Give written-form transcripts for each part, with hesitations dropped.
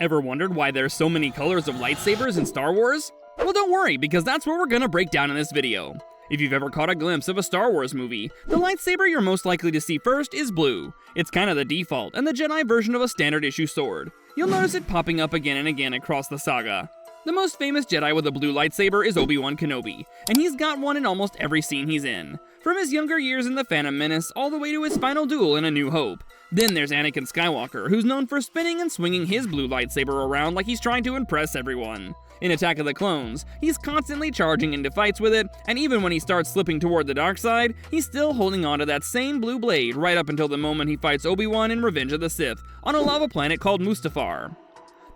Ever wondered why there's so many colors of lightsabers in Star Wars? Well, don't worry, because that's what we're gonna break down in this video. If you've ever caught a glimpse of a Star Wars movie, the lightsaber you're most likely to see first is blue. It's kinda the default, and the Jedi version of a standard issue sword. You'll notice it popping up again and again across the saga. The most famous Jedi with a blue lightsaber is Obi-Wan Kenobi, and he's got one in almost every scene he's in. From his younger years in The Phantom Menace, all the way to his final duel in A New Hope. Then there's Anakin Skywalker, who's known for spinning and swinging his blue lightsaber around like he's trying to impress everyone. In Attack of the Clones, he's constantly charging into fights with it, and even when he starts slipping toward the dark side, he's still holding onto that same blue blade right up until the moment he fights Obi-Wan in Revenge of the Sith on a lava planet called Mustafar.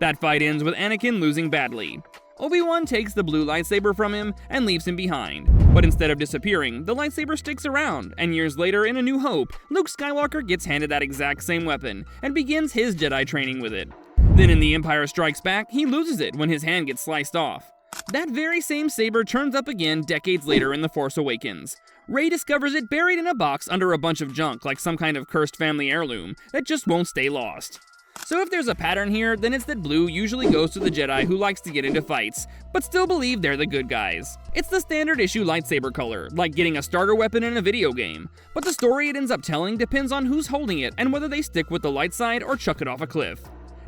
That fight ends with Anakin losing badly. Obi-Wan takes the blue lightsaber from him and leaves him behind, but instead of disappearing, the lightsaber sticks around, and years later in A New Hope, Luke Skywalker gets handed that exact same weapon and begins his Jedi training with it. Then in The Empire Strikes Back, he loses it when his hand gets sliced off. That very same saber turns up again decades later in The Force Awakens. Rey discovers it buried in a box under a bunch of junk like some kind of cursed family heirloom that just won't stay lost. So if there's a pattern here, then it's that blue usually goes to the Jedi who likes to get into fights, but still believe they're the good guys. It's the standard issue lightsaber color, like getting a starter weapon in a video game, but the story it ends up telling depends on who's holding it and whether they stick with the light side or chuck it off a cliff.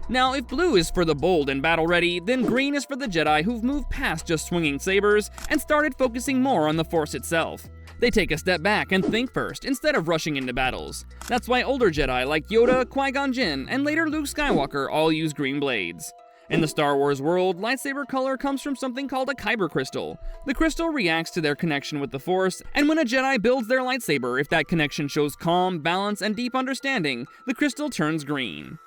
Now, if blue is for the bold and battle-ready, then green is for the Jedi who've moved past just swinging sabers and started focusing more on the Force itself. They take a step back and think first, instead of rushing into battles. That's why older Jedi like Yoda, Qui-Gon Jinn, and later Luke Skywalker all use green blades. In the Star Wars world, lightsaber color comes from something called a kyber crystal. The crystal reacts to their connection with the Force, and when a Jedi builds their lightsaber, if that connection shows calm, balance, and deep understanding, the crystal turns green.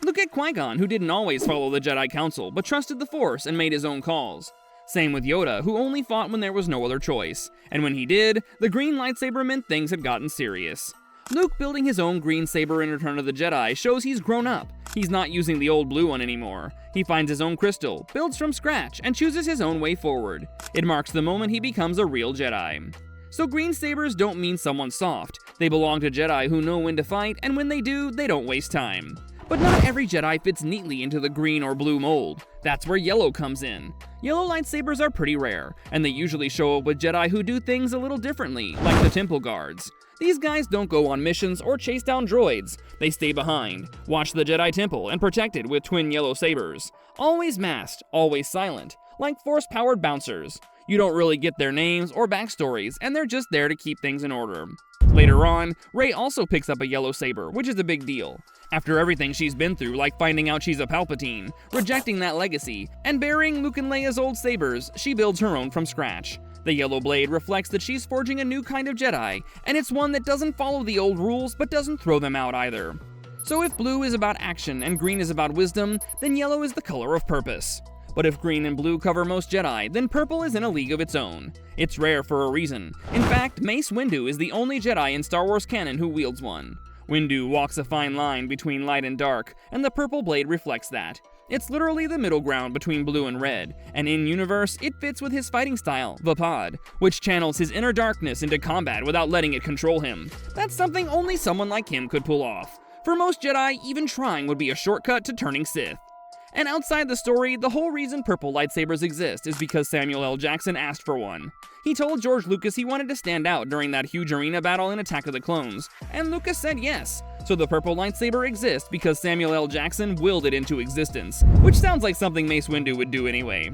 Look at Qui-Gon, who didn't always follow the Jedi Council, but trusted the Force and made his own calls. Same with Yoda, who only fought when there was no other choice. And when he did, the green lightsaber meant things had gotten serious. Luke building his own green saber in Return of the Jedi shows he's grown up. He's not using the old blue one anymore. He finds his own crystal, builds from scratch, and chooses his own way forward. It marks the moment he becomes a real Jedi. So green sabers don't mean someone soft. They belong to Jedi who know when to fight, and when they do, they don't waste time. But not every Jedi fits neatly into the green or blue mold. That's where yellow comes in. Yellow lightsabers are pretty rare, and they usually show up with Jedi who do things a little differently, like the Temple Guards. These guys don't go on missions or chase down droids. They stay behind, watch the Jedi Temple, and protect it with twin yellow sabers. Always masked, always silent, like Force-powered bouncers. You don't really get their names or backstories, and they're just there to keep things in order. Later on, Rey also picks up a yellow saber, which is a big deal. After everything she's been through, like finding out she's a Palpatine, rejecting that legacy, and burying Luke and Leia's old sabers, she builds her own from scratch. The yellow blade reflects that she's forging a new kind of Jedi, and it's one that doesn't follow the old rules but doesn't throw them out either. So if blue is about action and green is about wisdom, then yellow is the color of purpose. But if green and blue cover most Jedi, then purple is in a league of its own. It's rare for a reason. In fact, Mace Windu is the only Jedi in Star Wars canon who wields one. Windu walks a fine line between light and dark, and the purple blade reflects that. It's literally the middle ground between blue and red, and in-universe, it fits with his fighting style, Vapad, which channels his inner darkness into combat without letting it control him. That's something only someone like him could pull off. For most Jedi, even trying would be a shortcut to turning Sith. And outside the story, the whole reason purple lightsabers exist is because Samuel L. Jackson asked for one. He told George Lucas he wanted to stand out during that huge arena battle in Attack of the Clones, and Lucas said yes. So the purple lightsaber exists because Samuel L. Jackson willed it into existence, which sounds like something Mace Windu would do anyway.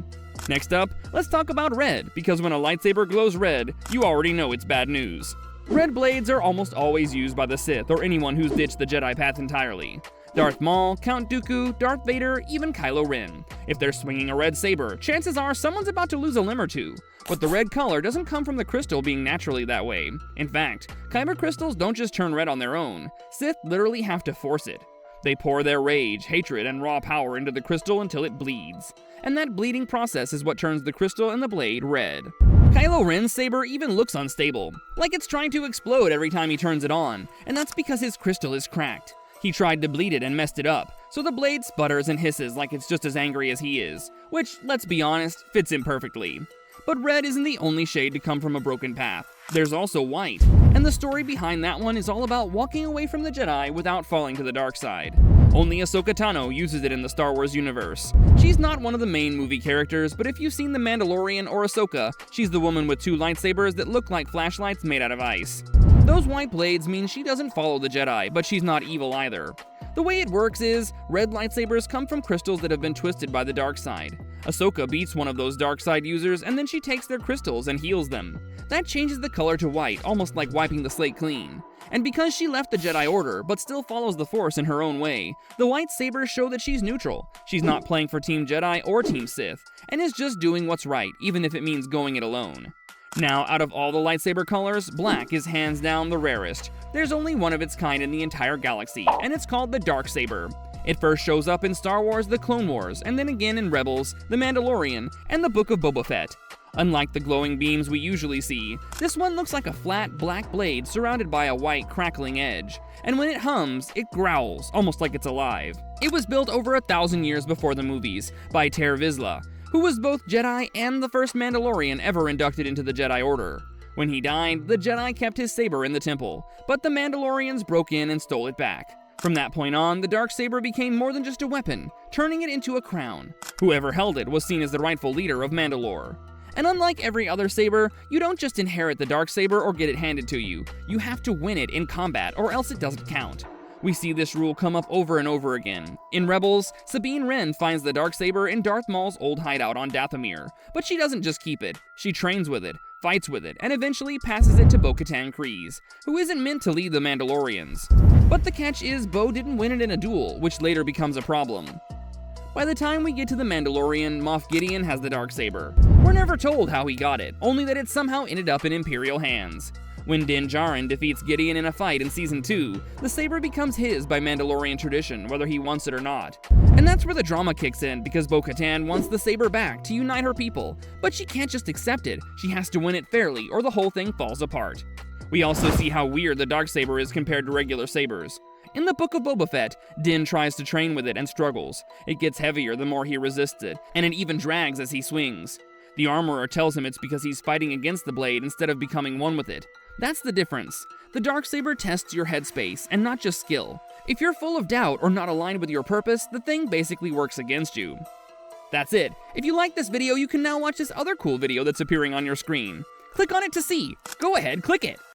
Next up, let's talk about red, because when a lightsaber glows red, you already know it's bad news. Red blades are almost always used by the Sith or anyone who's ditched the Jedi path entirely. Darth Maul, Count Dooku, Darth Vader, even Kylo Ren. If they're swinging a red saber, chances are someone's about to lose a limb or two. But the red color doesn't come from the crystal being naturally that way. In fact, kyber crystals don't just turn red on their own. Sith literally have to force it. They pour their rage, hatred, and raw power into the crystal until it bleeds. And that bleeding process is what turns the crystal and the blade red. Kylo Ren's saber even looks unstable, like it's trying to explode every time he turns it on, and that's because his crystal is cracked. He tried to bleed it and messed it up, so the blade sputters and hisses like it's just as angry as he is, which, let's be honest, fits him perfectly. But red isn't the only shade to come from a broken path. There's also white, and the story behind that one is all about walking away from the Jedi without falling to the dark side. Only Ahsoka Tano uses it in the Star Wars universe. She's not one of the main movie characters, but if you've seen The Mandalorian or Ahsoka, she's the woman with 2 lightsabers that look like flashlights made out of ice. Those white blades mean she doesn't follow the Jedi, but she's not evil either. The way it works is, red lightsabers come from crystals that have been twisted by the dark side. Ahsoka beats one of those dark side users, and then she takes their crystals and heals them. That changes the color to white, almost like wiping the slate clean. And because she left the Jedi Order, but still follows the Force in her own way, the white sabers show that she's neutral. She's not playing for Team Jedi or Team Sith, and is just doing what's right, even if it means going it alone. Now, out of all the lightsaber colors, black is hands down the rarest. There's only one of its kind in the entire galaxy, and it's called the Darksaber. It first shows up in Star Wars: The Clone Wars, and then again in Rebels, The Mandalorian, and the Book of Boba Fett. Unlike the glowing beams we usually see, this one looks like a flat, black blade surrounded by a white, crackling edge. And when it hums, it growls, almost like it's alive. It was built over 1,000 years before the movies, by Ter Vizsla, who was both Jedi and the first Mandalorian ever inducted into the Jedi Order. When he died, the Jedi kept his saber in the temple, but the Mandalorians broke in and stole it back. From that point on, the Darksaber became more than just a weapon, turning it into a crown. Whoever held it was seen as the rightful leader of Mandalore. And unlike every other saber, you don't just inherit the Darksaber or get it handed to you. You have to win it in combat, or else it doesn't count. We see this rule come up over and over again. In Rebels, Sabine Wren finds the Darksaber in Darth Maul's old hideout on Dathomir, but she doesn't just keep it. She trains with it, fights with it, and eventually passes it to Bo-Katan Kryze, who isn't meant to lead the Mandalorians. But the catch is Bo didn't win it in a duel, which later becomes a problem. By the time we get to the Mandalorian, Moff Gideon has the Darksaber. We're never told how he got it, only that it somehow ended up in Imperial hands. When Din Djarin defeats Gideon in a fight in Season 2, the saber becomes his by Mandalorian tradition, whether he wants it or not. And that's where the drama kicks in, because Bo-Katan wants the saber back to unite her people, but she can't just accept it, she has to win it fairly or the whole thing falls apart. We also see how weird the Darksaber is compared to regular sabers. In the Book of Boba Fett, Din tries to train with it and struggles. It gets heavier the more he resists it, and it even drags as he swings. The armorer tells him it's because he's fighting against the blade instead of becoming one with it. That's the difference. The Darksaber tests your headspace, and not just skill. If you're full of doubt or not aligned with your purpose, the thing basically works against you. That's it. If you like this video, you can now watch this other cool video that's appearing on your screen. Click on it to see. Go ahead, click it.